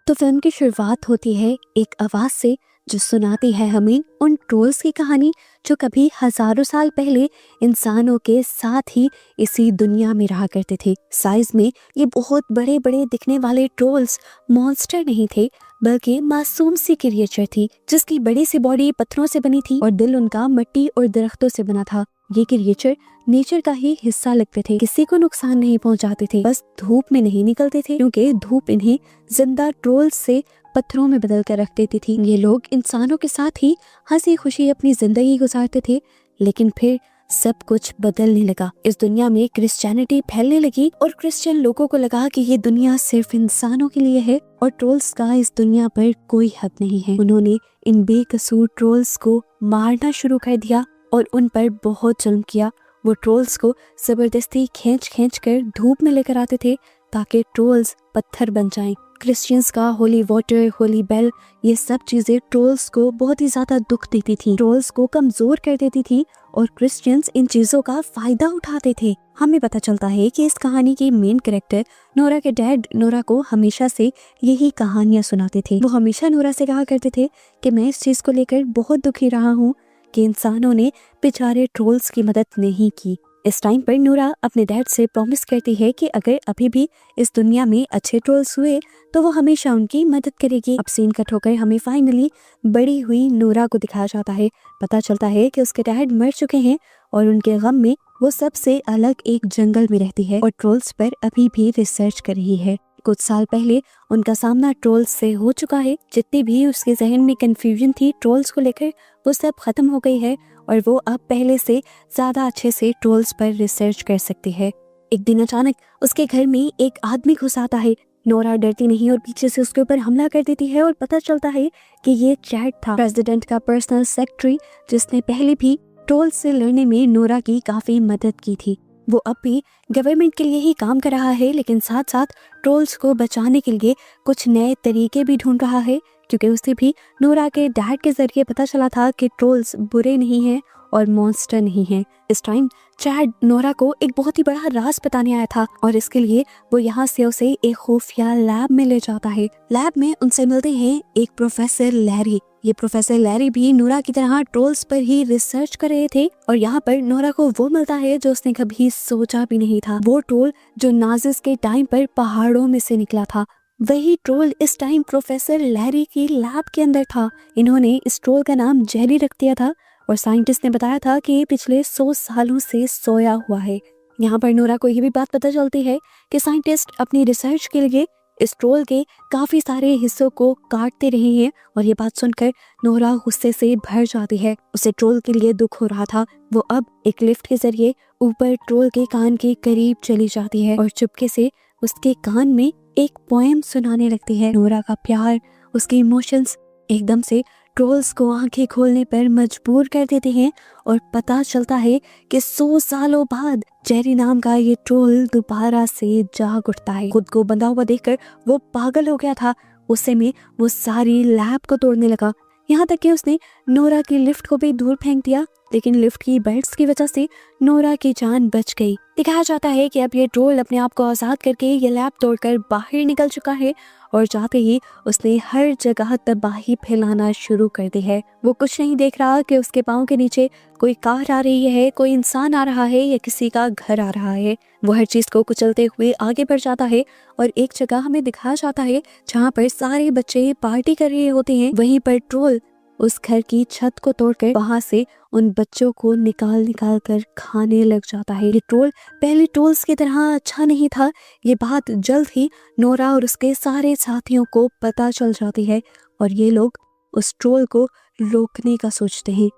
तो फिल्म की शुरुआत होती है एक आवाज से जो सुनाती है हमें उन ट्रोल्स की कहानी जो कभी हजारों साल पहले इंसानों के साथ ही इसी दुनिया में रहा करते थे। साइज में ये बहुत बड़े बड़े दिखने वाले ट्रोल्स मॉन्स्टर नहीं थे, बल्कि मासूम सी क्रिएचर थी जिसकी बड़ी सी बॉडी पत्थरों से बनी थी और दिल उनका मिट्टी और दरख्तों से बना था। ये क्रिएचर नेचर का ही हिस्सा लगते थे, किसी को नुकसान नहीं पहुंचाते थे, बस धूप में नहीं निकलते थे क्योंकि धूप इन्हें जिंदा ट्रोल्स से पत्थरों में बदल कर रख देती थी। ये लोग इंसानों के साथ ही हंसी खुशी अपनी जिंदगी गुजारते थे, लेकिन फिर सब कुछ बदलने लगा। इस दुनिया में क्रिश्चियनिटी फैलने लगी और क्रिश्चियन लोगों को लगा कि ये दुनिया सिर्फ इंसानों के लिए है और ट्रोल्स का इस दुनिया पर कोई हक नहीं है। उन्होंने इन बेकसूर ट्रोल्स को मारना शुरू कर दिया और उन पर बहुत जुल्म किया। वो ट्रोल्स को जबरदस्ती खींच खींच कर धूप में लेकर आते थे ताकि ट्रोल्स पत्थर बन जाएं। क्रिश्चियंस का होली वाटर, होली बेल, ये सब चीजें ट्रोल्स को बहुत ही ज्यादा दुख देती थी, ट्रोल्स को कमजोर कर देती थी और क्रिश्चियंस इन चीजों का फायदा उठाते थे। हमें पता चलता है कि इस कहानी के मेन कैरेक्टर नोरा के डैड नोरा को हमेशा से यही कहानियां सुनाते थे। वो हमेशा नोरा से कहा करते थे कि मैं इस चीज को लेकर बहुत दुखी रहा हूँ कि इंसानों ने बेचारे ट्रोल्स की मदद नहीं की। इस टाइम पर नोरा अपने डैड से प्रॉमिस करती है कि अगर अभी भी इस दुनिया में अच्छे ट्रोल्स हुए तो वो हमेशा उनकी मदद करेगी। अब सीन कट होकर हमें फाइनली बड़ी हुई नोरा को दिखाया जाता है। पता चलता है कि उसके डैड मर चुके हैं और उनके गम में वो सबसे अलग एक जंगल में रहती है और ट्रोल्स पर अभी भी रिसर्च कर रही है। कुछ साल पहले उनका सामना ट्रोल्स से हो चुका है। जितनी भी उसके जहन में कंफ्यूजन थी ट्रोल्स को लेकर, वो सब खत्म हो गई है और वो अब पहले से ज्यादा अच्छे से ट्रोल्स पर रिसर्च कर सकती है। एक दिन अचानक उसके घर में एक आदमी घुस आता है। नोरा डरती नहीं और पीछे से उसके ऊपर हमला कर देती है और पता चलता है कि ये चैड था, प्रेसिडेंट का पर्सनल सेक्रेटरी, जिसने पहले भी ट्रोल्स से लड़ने में नोरा की काफी मदद की थी। वो अब भी गवर्नमेंट के लिए ही काम कर रहा है, लेकिन साथ साथ ट्रोल्स को बचाने के लिए कुछ नए तरीके भी ढूंढ रहा है, क्योंकि उसे भी नोरा के डैड के जरिए पता चला था कि ट्रोल्स बुरे नहीं हैं और मॉन्स्टर नहीं हैं। इस टाइम चैड नोरा को एक बहुत ही बड़ा राज बताने आया था और इसके लिए वो यहाँ से उसे एक खुफिया लैब में ले जाता है। लैब में उनसे मिलते हैं एक प्रोफेसर लैरी। ये प्रोफेसर लैरी भी नोरा की तरह ट्रोल्स पर ही रिसर्च कर रहे थे और यहाँ पर नोरा को वो मिलता है जो उसने कभी सोचा भी नहीं था। वो ट्रोल जो नाजिस के टाइम पर पहाड़ों में से निकला था, वही ट्रोल इस टाइम प्रोफेसर लैरी की लैब के अंदर था। इन्होंने इस ट्रोल का नाम जेरी रख दिया था और साइंटिस्ट ने बताया था कि ये पिछले 100 सालों से सोया हुआ है। यहाँ पर नोरा को ये भी बात पता चलती है कि साइंटिस्ट अपनी रिसर्च के लिए इस ट्रोल के काफी सारे हिस्सों को काटते रहे हैं और ये बात सुनकर नोरा गुस्से से भर जाती है। उसे ट्रोल के लिए दुख हो रहा था। वो अब एक लिफ्ट के जरिए ऊपर ट्रोल के कान के करीब चली जाती है और चुपके से उसके कान में एक पोएम सुनाने लगती है। नोरा का प्यार, उसके इमोशंस एकदम से ट्रोल्स को आंखें खोलने पर मजबूर कर देते हैं और पता चलता है कि 100 सालों बाद जेरी नाम का ये ट्रोल दोबारा से जाग उठता है। खुद को बंधा हुआ देखकर वो पागल हो गया था। गुस्से में वो सारी लैब को तोड़ने लगा, यहाँ तक कि उसने नोरा की लिफ्ट को भी दूर फेंक दिया, लेकिन लिफ्ट की बेल्ट्स की वजह से नोरा की जान बच गई। दिखाया जाता है कि अब ये ट्रोल अपने आप को आजाद करके ये लैब तोड़कर बाहर निकल चुका है और जाते ही उसने हर जगह तबाही फैलाना शुरू कर दी है। वो कुछ नहीं देख रहा कि उसके पाँव के नीचे कोई कार आ रही है, कोई इंसान आ रहा है या किसी का घर आ रहा है। वो हर चीज को कुचलते हुए आगे बढ़ जाता है और एक जगह हमें दिखाया जाता है जहाँ पर सारे बच्चे पार्टी कर रहे होते हैं। वहीं पर ट्रोल उस घर की छत को तोड़कर वहां से उन बच्चों को निकाल निकाल कर खाने लग जाता है। ये ट्रोल पहले ट्रोल्स की तरह अच्छा नहीं था। ये बात जल्द ही नोरा और उसके सारे साथियों को पता चल जाती है और ये लोग उस ट्रोल को रोकने का सोचते हैं।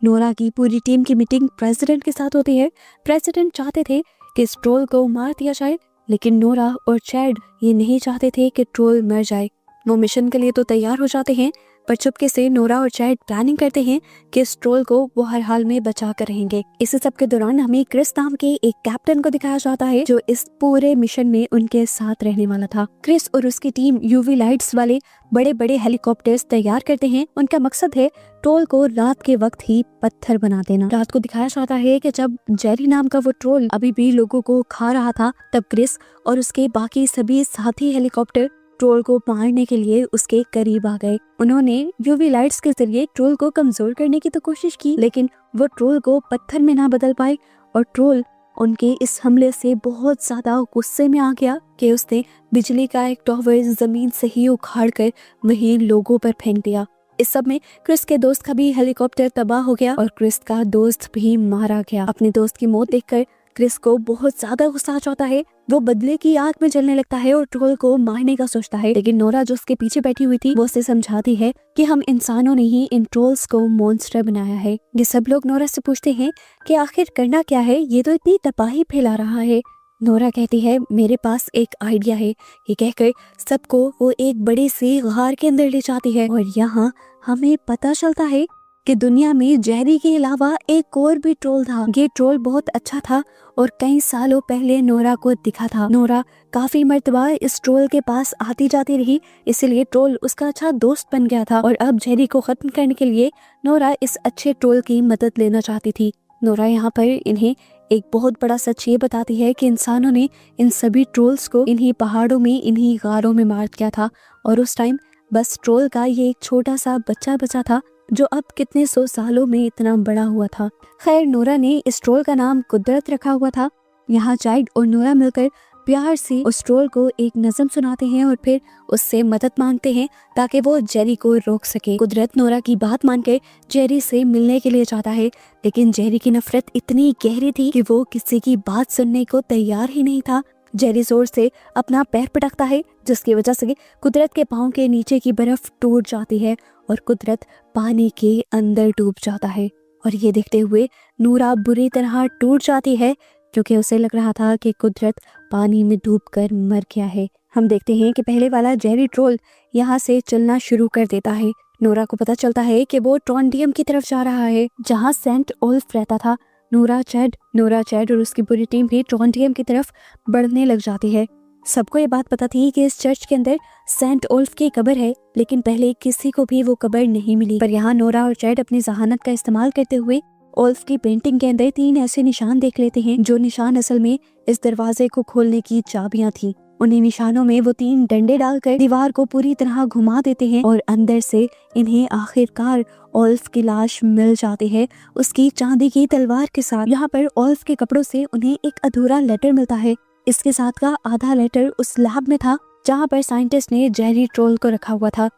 नोरा की पूरी टीम की मीटिंग प्रेसिडेंट के साथ होती है। प्रेसिडेंट चाहते थे कि इस ट्रोल को मार दिया जाए, लेकिन नोरा और चैड ये नहीं चाहते थे कि ट्रोल मर जाए। वो मिशन के लिए तो तैयार हो जाते हैं, पर चुपके से नोरा और चैड प्लानिंग करते हैं कि इस ट्रोल को वो हर हाल में बचा कर रहेंगे। इस सब के दौरान हमें क्रिस नाम के एक कैप्टन को दिखाया जाता है जो इस पूरे मिशन में उनके साथ रहने वाला था। क्रिस और उसकी टीम यूवी लाइट्स वाले बड़े बड़े हेलीकॉप्टर्स तैयार करते हैं। उनका मकसद है ट्रोल को रात के वक्त ही पत्थर बना देना। रात को दिखाया जाता है कि जब जेरी नाम का वो ट्रोल अभी भी लोगों को खा रहा था, तब क्रिस और उसके बाकी सभी साथी हेलीकॉप्टर ट्रोल को मारने के लिए उसके करीब आ गए। उन्होंने यूवी लाइट्स के जरिए ट्रोल को कमजोर करने की तो कोशिश की, लेकिन वो ट्रोल को पत्थर में ना बदल पाए और ट्रोल उनके इस हमले से बहुत ज्यादा गुस्से में आ गया कि उसने बिजली का एक टॉवर जमीन से ही उखाड़ कर वहीं लोगों पर फेंक दिया। इस सब में क्रिस के दोस्त का भी हेलीकॉप्टर तबाह हो गया और क्रिस का दोस्त भी मारा गया। अपने दोस्त की मौत देखकर क्रिस को बहुत ज्यादा गुस्सा आ जाता है। वो बदले की आग में जलने लगता है और ट्रोल को मारने का सोचता है, लेकिन नोरा जो उसके पीछे बैठी हुई थी वो उसे समझाती है कि हम इंसानों ने ही इन ट्रोल्स को मॉन्स्टर बनाया है। ये सब लोग नोरा से पूछते हैं कि आखिर करना क्या है, ये तो इतनी तबाही फैला रहा है। नोरा कहती है मेरे पास एक आइडिया है। ये कहकर सबको वो एक बड़ी सी गार के अंदर ले जाती है और यहाँ हमें पता चलता है कि दुनिया में जेरी के अलावा एक और भी ट्रोल था। ये ट्रोल बहुत अच्छा था और कई सालों पहले नोरा को दिखा था। नोरा काफी मर्तबा इस ट्रोल के पास आती जाती रही, इसलिए ट्रोल उसका अच्छा दोस्त बन गया था और अब जेरी को खत्म करने के लिए नोरा इस अच्छे ट्रोल की मदद लेना चाहती थी। नोरा यहाँ पर इन्हें एक बहुत बड़ा सच ये बताती है कि इंसानों ने इन सभी ट्रोल्स को इन्हीं पहाड़ों में, इन्हीं गारों में मार दिया था और उस टाइम बस ट्रोल का ये एक छोटा सा बच्चा बचा था जो अब कितने 100 सालों में इतना बड़ा हुआ था। खैर नोरा ने इस ट्रोल का नाम कुदरत रखा हुआ था। यहाँ चाइल्ड और नोरा मिलकर प्यार से उस ट्रोल को एक नज़म सुनाते हैं और फिर उससे मदद मांगते हैं ताकि वो जेरी को रोक सके। कुदरत नोरा की बात मानकर जेरी से मिलने के लिए चाहता है, लेकिन जेरी की नफरत इतनी गहरी थी कि वो किसी की बात सुनने को तैयार ही नहीं था। जेरी जोर से अपना पैर पटकता है जिसकी वजह से कुदरत के पाँव के नीचे की बर्फ टूट जाती है और कुदरत पानी के अंदर डूब जाता है। और ये देखते हुए नूरा बुरी तरह टूट जाती है क्योंकि उसे लग रहा था कि कुदरत पानी में डूबकर मर गया है। हम देखते हैं कि पहले वाला जेरी ट्रोल यहाँ से चलना शुरू कर देता है। नोरा को पता चलता है कि वो ट्रॉन्डियम की तरफ जा रहा है जहाँ सेंट ओल्फ रहता था। नोरा चैड और उसकी पूरी टीम भी ट्रॉन्डियम की तरफ बढ़ने लग जाती है। सबको ये बात पता थी कि इस चर्च के अंदर सेंट ओल्फ की कब्र है, लेकिन पहले किसी को भी वो कब्र नहीं मिली। पर यहाँ नोरा और चैड अपनी जहानत का इस्तेमाल करते हुए ओल्फ की पेंटिंग के अंदर 3 ऐसे निशान देख लेते हैं जो निशान असल में इस दरवाजे को खोलने की चाबियां थी। उन्हीं निशानों में वो 3 डंडे डालकर दीवार को पूरी तरह घुमा देते हैं और अंदर से इन्हें आखिरकार ओल्फ की लाश मिल जाती है उसकी चांदी की तलवार के साथ। यहाँ पर ओल्फ के कपड़ों से उन्हें एक अधूरा लेटर मिलता है। इसके साथ का आधा लेटर उस लैब में था जहाँ पर साइंटिस्ट ने जेरी ट्रोल को रखा हुआ था।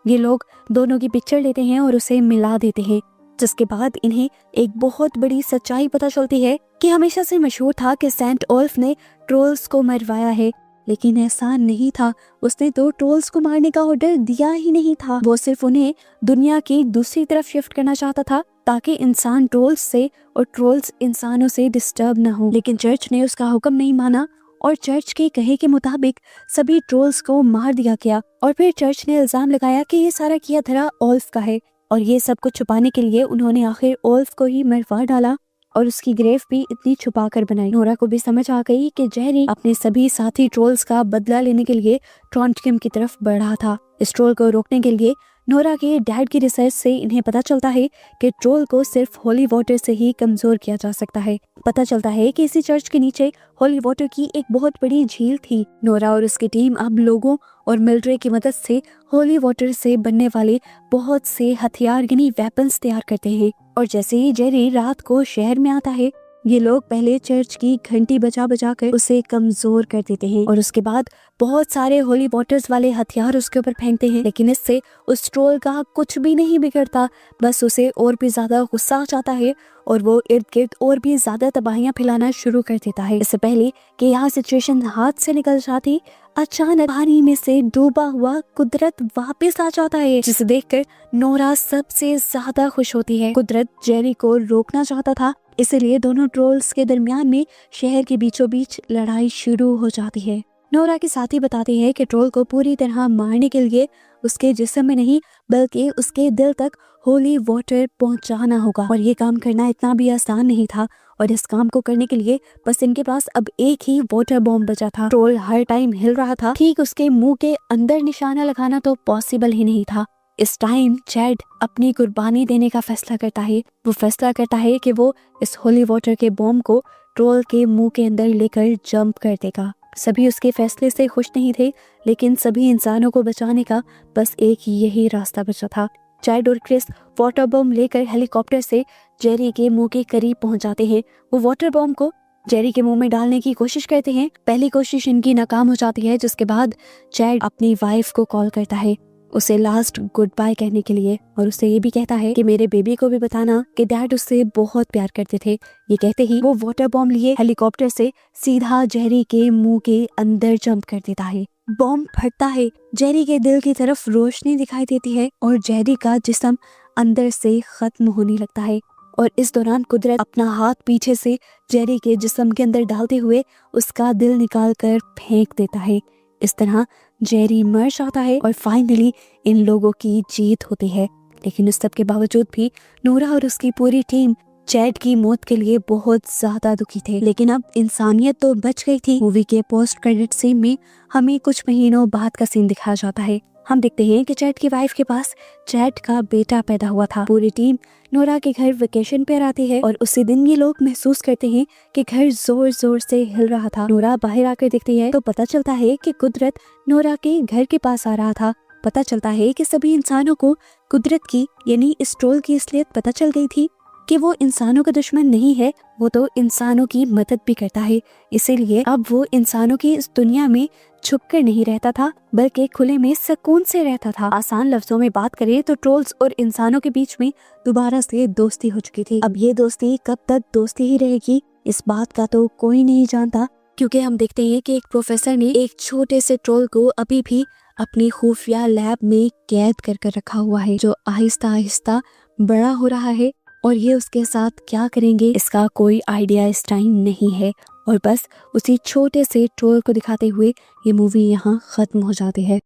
ये लोग दोनों की पिक्चर लेते हैं और उसे मिला देते हैं, जिसके बाद इन्हें एक बहुत बड़ी सच्चाई पता चलती है कि हमेशा से मशहूर था कि सेंट ओल्फ ने ट्रोल्स को मरवाया है, लेकिन ऐसा नहीं था। उसने तो ट्रोल्स को मारने का ऑर्डर दिया ही नहीं था। वो सिर्फ उन्हें दुनिया की दूसरी तरफ शिफ्ट करना चाहता था ताकि इंसान ट्रोल्स से और ट्रोल्स इंसानों से डिस्टर्ब ना हो। लेकिन चर्च ने उसका हुक्म नहीं माना और चर्च के कहे के मुताबिक सभी ट्रोल्स को मार दिया गया। और फिर चर्च ने इल्जाम लगाया कि ये सारा किया धरा ओल्फ का है और ये सब कुछ छुपाने के लिए उन्होंने आखिर ओल्फ को ही मरवा डाला और उसकी ग्रेव भी इतनी छुपा कर बनाई। नोरा को भी समझ आ गई कि जेरी अपने सभी साथी ट्रोल्स का बदला लेने के लिए ट्रॉन्टियम की तरफ बढ़ा था। इस ट्रोल को रोकने के लिए नोरा के डैड की रिसर्च से इन्हें पता चलता है कि ट्रोल को सिर्फ होली वाटर से ही कमजोर किया जा सकता है। पता चलता है कि इसी चर्च के नीचे होली वाटर की एक बहुत बड़ी झील थी। नोरा और उसकी टीम अब लोगों और मिलिट्री की मदद से होली वाटर से बनने वाले बहुत से हथियार यानी वेपन्स तैयार करते हैं। और जैसे ही जेरी रात को शहर में आता है, ये लोग पहले चर्च की घंटी बजा बजा कर उसे कमजोर कर देते हैं और उसके बाद बहुत सारे होली वाटर्स वाले हथियार उसके ऊपर फेंकते हैं। लेकिन इससे उस ट्रोल का कुछ भी नहीं बिगड़ता, बस उसे और भी ज्यादा गुस्सा आ जाता है और वो इर्द गिर्द और भी ज्यादा तबाहियां फैलाना शुरू कर देता है। इससे पहले कि यहाँ सिचुएशन हाथ से निकल जाती, अचानक पानी में से डूबा हुआ कुदरत वापस आ जाता है, जिसे देखकर नोरा सबसे ज्यादा खुश होती है। कुदरत जेरी को रोकना चाहता था, इसलिए दोनों ट्रोल्स के दरमियान में शहर के बीचों बीच लड़ाई शुरू हो जाती है। नोरा के साथी बताते हैं कि ट्रोल को पूरी तरह मारने के लिए उसके जिस्म में नहीं बल्कि उसके दिल तक होली वाटर पहुंचाना होगा और ये काम करना इतना भी आसान नहीं था। और इस काम को करने के लिए बस इनके पास अब एक ही वाटर बॉम्ब बचा था। ट्रोल हर टाइम हिल रहा था, ठीक उसके मुंह के अंदर निशाना लगाना तो पॉसिबल ही नहीं था। इस टाइम चैड अपनी कुर्बानी देने का फैसला करता है। वो फैसला करता है कि वो इस होली वाटर के बॉम्ब को ट्रोल के मुंह के अंदर लेकर जंप कर देगा। सभी उसके फैसले से खुश नहीं थे, लेकिन सभी इंसानों को बचाने का बस एक यही रास्ता बचा था। चैड और क्रिस वाटर बॉम्ब लेकर हेलीकॉप्टर से जेरी के मुंह के करीब पहुंच जाते हैं। वो वाटर बॉम्ब को जेरी के मुंह में डालने की कोशिश करते हैं। पहली कोशिश इनकी नाकाम हो जाती है, जिसके बाद चैड अपनी वाइफ को कॉल करता है उसे लास्ट गुड बाय कहने के लिए, और उसे ये भी कहता है कि मेरे बेबी को भी बताना कि डैड उससे बहुत प्यार करते थे। ये कहते ही वो वाटर बॉम्ब लिए हेलीकॉप्टर से सीधा जेरी के मुंह के अंदर जंप कर देता है। बॉम्ब फटता है, जेरी के दिल की तरफ रोशनी दिखाई देती है और जेरी का जिस्म अंदर से खत्म होने लगता है। और इस दौरान कुदरत अपना हाथ पीछे से जेरी के जिस्म के अंदर डालते हुए उसका दिल निकाल कर फेंक देता है। इस तरह जेरी मर जाता है और फाइनली इन लोगों की जीत होती है। लेकिन इस सब के बावजूद भी नोरा और उसकी पूरी टीम चैड की मौत के लिए बहुत ज्यादा दुखी थे। लेकिन अब इंसानियत तो बच गई थी। मूवी के पोस्ट क्रेडिट सीन में हमें कुछ महीनों बाद का सीन दिखाया जाता है। हम देखते हैं कि चैड की वाइफ के पास चैड का बेटा पैदा हुआ था। पूरी टीम नोरा के घर वेकेशन पर आती है और उसी दिन ये लोग महसूस करते हैं कि घर जोर जोर से हिल रहा था। नोरा बाहर आकर देखती है तो पता चलता है कि कुदरत नोरा के घर के पास आ रहा था। पता चलता है कि सभी इंसानों को कुदरत की यानी इस ट्रोल की असलियत पता चल गई थी कि वो इंसानों का दुश्मन नहीं है, वो तो इंसानों की मदद भी करता है। इसीलिए अब वो इंसानों की इस दुनिया में छुपकर नहीं रहता था, बल्कि खुले में सुकून से रहता था। आसान लफ्जों में बात करें तो ट्रोल्स और इंसानों के बीच में दोबारा से दोस्ती हो चुकी थी। अब ये दोस्ती कब तक दोस्ती ही रहेगी, इस बात का तो कोई नहीं जानता, क्योंकि हम देखते हैं कि एक प्रोफेसर ने एक छोटे से ट्रोल को अभी भी अपनी खुफिया लैब में कैद कर रखा हुआ है, जो आहिस्ता आहिस्ता बड़ा हो रहा है। और ये उसके साथ क्या करेंगे इसका कोई आइडिया इस टाइम नहीं है। और बस उसी छोटे से ट्रोल को दिखाते हुए ये मूवी यहाँ खत्म हो जाती है।